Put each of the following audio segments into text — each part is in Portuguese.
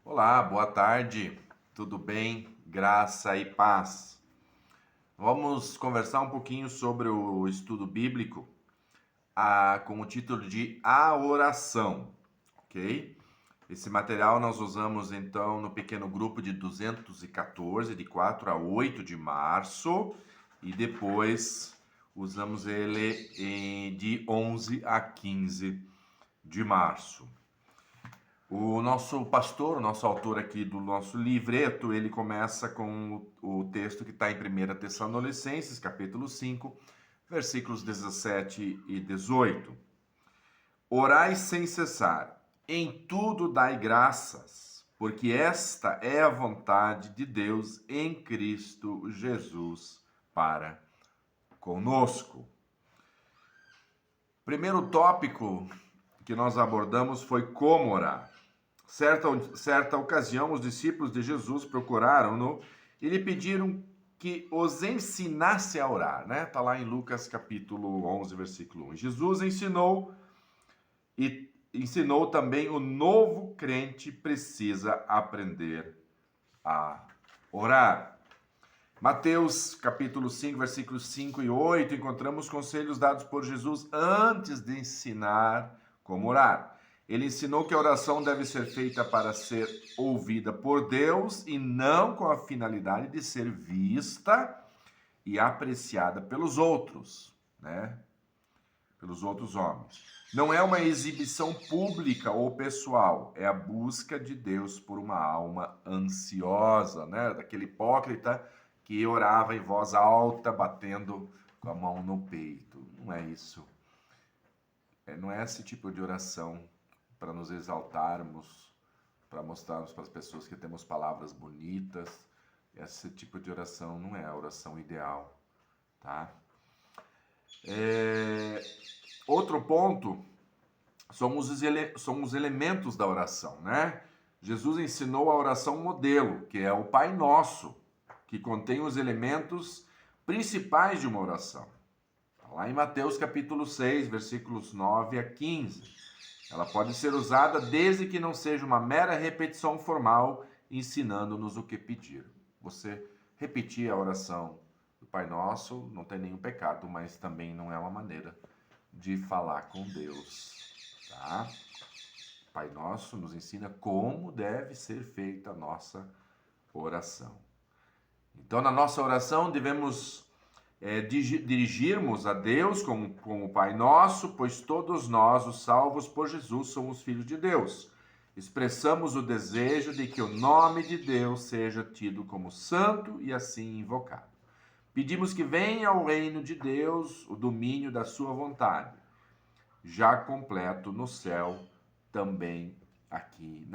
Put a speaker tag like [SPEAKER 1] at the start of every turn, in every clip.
[SPEAKER 1] Olá, boa tarde, tudo bem? Graça e paz. Vamos conversar um pouquinho sobre o estudo bíblico com o título de A Oração, ok? Esse material nós usamos então no pequeno grupo de 214, de 4 a 8 de março, e depois usamos ele de 11 a 15 de março. O nosso pastor, o nosso autor aqui do nosso livreto, ele começa com o texto que está em 1 Tessalonicenses, capítulo 5, versículos 17 e 18. Orai sem cessar, em tudo dai graças, porque esta é a vontade de Deus em Cristo Jesus para conosco. Primeiro tópico que nós abordamos foi como orar. Certa ocasião, os discípulos de Jesus procuraram-no e lhe pediram que os ensinasse a orar, né? Está lá em Lucas capítulo 11, versículo 1. Jesus ensinou também o novo crente precisa aprender a orar. Mateus capítulo 5, versículos 5 e 8, encontramos conselhos dados por Jesus antes de ensinar como orar. Ele ensinou que a oração deve ser feita para ser ouvida por Deus e não com a finalidade de ser vista e apreciada pelos outros, né? Pelos outros homens. Não é uma exibição pública ou pessoal, é a busca de Deus por uma alma ansiosa, né? Daquele hipócrita que orava em voz alta, batendo com a mão no peito. Não é isso. Não é esse tipo de oração para nos exaltarmos, para mostrarmos para as pessoas que temos palavras bonitas. Esse tipo de oração não é a oração ideal, tá? Outro ponto são os elementos da oração, né? Jesus ensinou a oração modelo, que é o Pai Nosso, que contém os elementos principais de uma oração. Tá lá em Mateus capítulo 6, versículos 9 a 15. Ela pode ser usada desde que não seja uma mera repetição formal, ensinando-nos o que pedir. Você repetir a oração do Pai Nosso não tem nenhum pecado, mas também não é uma maneira de falar com Deus, tá? O Pai Nosso nos ensina como deve ser feita a nossa oração. Então, na nossa oração, devemos dirigirmos a Deus como Pai Nosso, pois todos nós, os salvos por Jesus, somos filhos de Deus. Expressamos o desejo de que o nome de Deus seja tido como santo e assim invocado. Pedimos que venha ao reino de Deus o domínio da sua vontade, já completo no céu, também aqui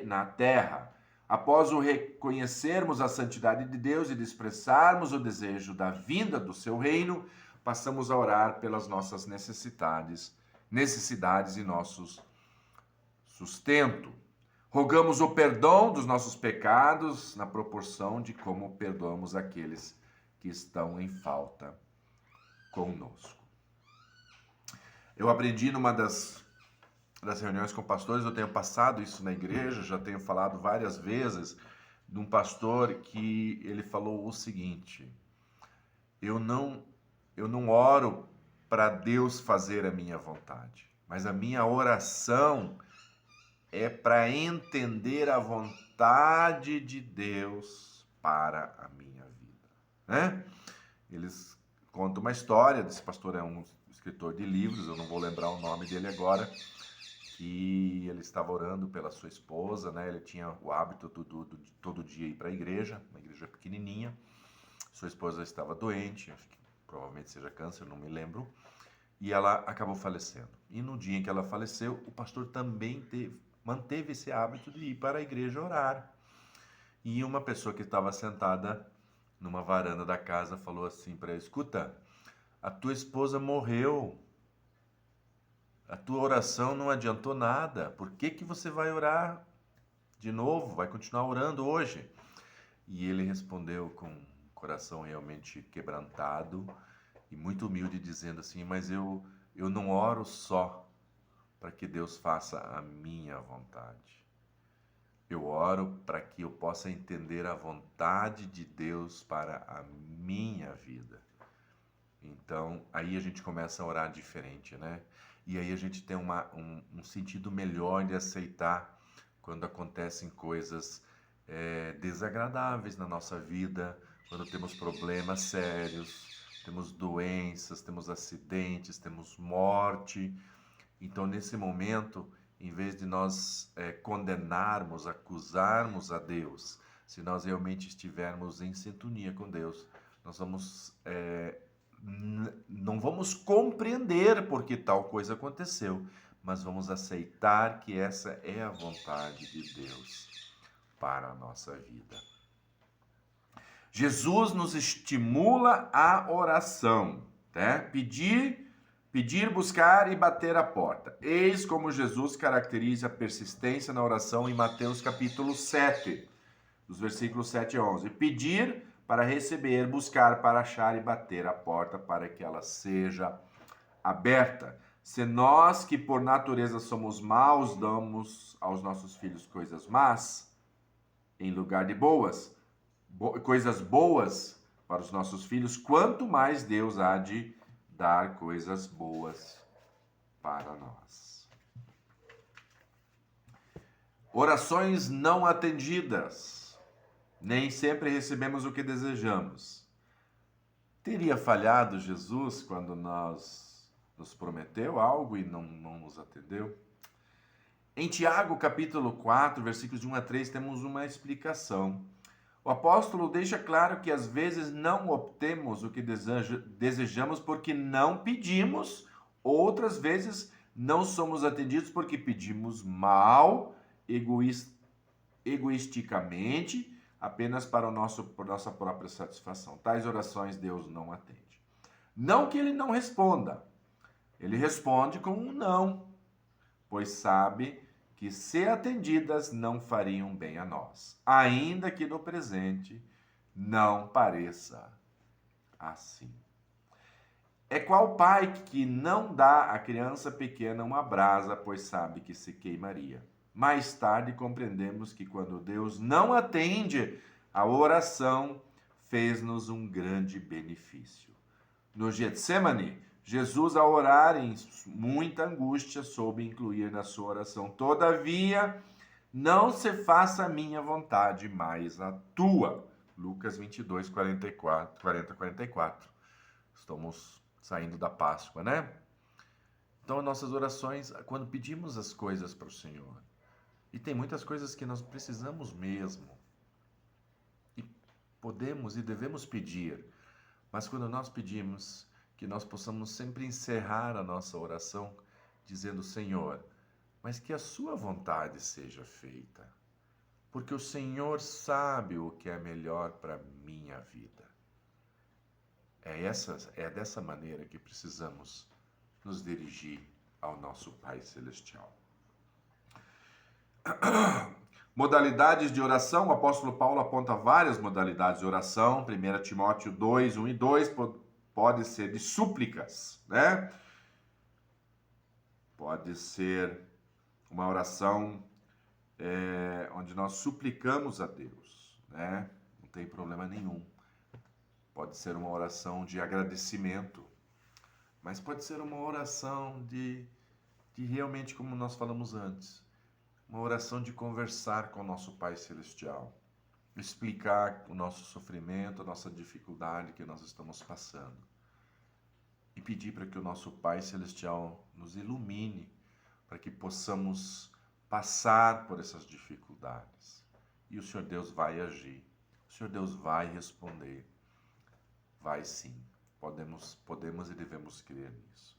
[SPEAKER 1] na terra. Após o reconhecermos a santidade de Deus e de expressarmos o desejo da vinda do seu reino, passamos a orar pelas nossas necessidades e nossos sustento. Rogamos o perdão dos nossos pecados na proporção de como perdoamos aqueles que estão em falta conosco. Eu aprendi numa das reuniões com pastores, eu tenho passado isso na igreja, já tenho falado várias vezes, de um pastor que ele falou o seguinte: eu não oro para Deus fazer a minha vontade, mas a minha oração é para entender a vontade de Deus para a minha vida, né? Eles contam uma história desse pastor, é um escritor de livros, eu não vou lembrar o nome dele agora, que ele estava orando pela sua esposa, né? Ele tinha o hábito de todo dia ir para a igreja, uma igreja pequenininha. Sua esposa estava doente, acho que provavelmente seja câncer, não me lembro, e ela acabou falecendo. E no dia em que ela faleceu, o pastor também manteve esse hábito de ir para a igreja orar. E uma pessoa que estava sentada numa varanda da casa falou assim para ele: escuta, a tua esposa morreu. A tua oração não adiantou nada. Por que que você vai orar de novo? Vai continuar orando hoje? E ele respondeu com o coração realmente quebrantado e muito humilde, dizendo assim: mas eu não oro só para que Deus faça a minha vontade. Eu oro para que eu possa entender a vontade de Deus para a minha vida. Então, aí a gente começa a orar diferente, né? E aí a gente tem um sentido melhor de aceitar quando acontecem coisas desagradáveis na nossa vida, quando temos problemas sérios, temos doenças, temos acidentes, temos morte. Então, nesse momento, em vez de nós condenarmos, acusarmos a Deus, se nós realmente estivermos em sintonia com Deus, nós vamos não vamos compreender por que tal coisa aconteceu, mas vamos aceitar que essa é a vontade de Deus para a nossa vida. Jesus nos estimula à oração, né? Pedir, buscar e bater a porta. Eis como Jesus caracteriza a persistência na oração em Mateus capítulo 7, dos versículos 7 a 11. Pedir para receber, buscar para achar e bater a porta para que ela seja aberta. Se nós que por natureza somos maus, damos aos nossos filhos coisas más, em lugar de coisas boas para os nossos filhos, quanto mais Deus há de dar coisas boas para nós. Orações não atendidas. Nem sempre recebemos o que desejamos. Teria falhado Jesus quando nos prometeu algo e não nos atendeu? Em Tiago, capítulo 4, versículos de 1 a 3, temos uma explicação. O apóstolo deixa claro que às vezes não obtemos o que desejamos porque não pedimos, outras vezes não somos atendidos porque pedimos mal, egoisticamente, apenas para nossa própria satisfação. Tais orações Deus não atende. Não que ele não responda, ele responde com um não, pois sabe que, se atendidas, não fariam bem a nós, ainda que no presente não pareça assim. É qual pai que não dá à criança pequena uma brasa, pois sabe que se queimaria? Mais tarde compreendemos que quando Deus não atende a oração, fez-nos um grande benefício. No Getsemane, Jesus, ao orar em muita angústia, soube incluir na sua oração: todavia, não se faça a minha vontade, mas a tua. Lucas 22, 44. Estamos saindo da Páscoa, né? Então, nossas orações, quando pedimos as coisas para o Senhor, e tem muitas coisas que nós precisamos mesmo, e podemos e devemos pedir, mas quando nós pedimos, que nós possamos sempre encerrar a nossa oração dizendo: Senhor, mas que a sua vontade seja feita, porque o Senhor sabe o que é melhor para a minha vida. É dessa maneira que precisamos nos dirigir ao nosso Pai Celestial. Modalidades de oração. O apóstolo Paulo aponta várias modalidades de oração. 1 Timóteo 2, 1 e 2, pode ser de súplicas, né? Pode ser uma oração onde nós suplicamos a Deus, né? Não tem problema nenhum. Pode ser uma oração de agradecimento, mas pode ser uma oração de realmente, como nós falamos antes, uma oração de conversar com o nosso Pai Celestial, explicar o nosso sofrimento, a nossa dificuldade que nós estamos passando e pedir para que o nosso Pai Celestial nos ilumine, para que possamos passar por essas dificuldades. E o Senhor Deus vai agir, o Senhor Deus vai responder, vai sim, podemos e devemos crer nisso.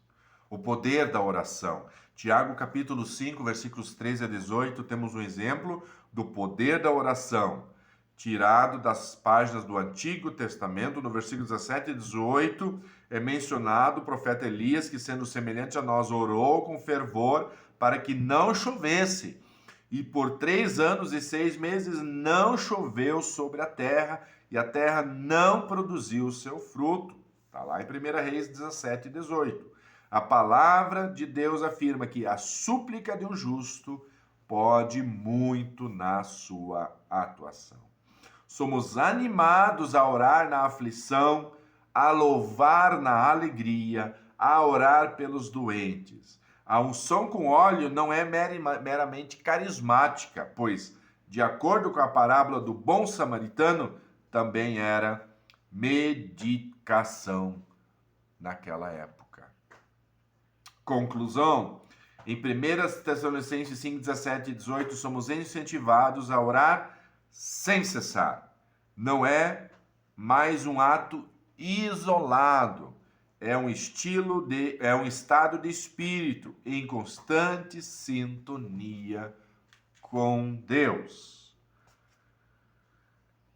[SPEAKER 1] O poder da oração. Tiago capítulo 5, versículos 13 a 18, temos um exemplo do poder da oração, tirado das páginas do Antigo Testamento. No versículo 17 e 18, é mencionado o profeta Elias, que, sendo semelhante a nós, orou com fervor para que não chovesse. E por 3 anos e 6 meses não choveu sobre a terra, e a terra não produziu o seu fruto. Está lá em 1 Reis 17 e 18. A palavra de Deus afirma que a súplica de um justo pode muito na sua atuação. Somos animados a orar na aflição, a louvar na alegria, a orar pelos doentes. A unção com óleo não é meramente carismática, pois, de acordo com a parábola do bom samaritano, também era medicação naquela época. Conclusão: em 1 Tessalonicenses 5, 17 e 18, somos incentivados a orar sem cessar. Não é mais um ato isolado, é um estado de espírito em constante sintonia com Deus.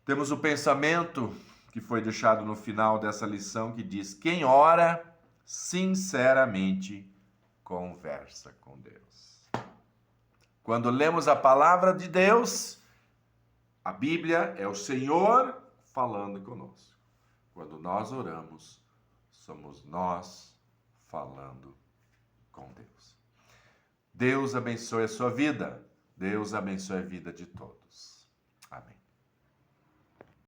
[SPEAKER 1] Temos o pensamento que foi deixado no final dessa lição que diz: quem ora sinceramente conversa com Deus. Quando lemos a palavra de Deus, a Bíblia é o Senhor falando conosco. Quando nós oramos, somos nós falando com Deus. Deus abençoe a sua vida. Deus abençoe a vida de todos. Amém.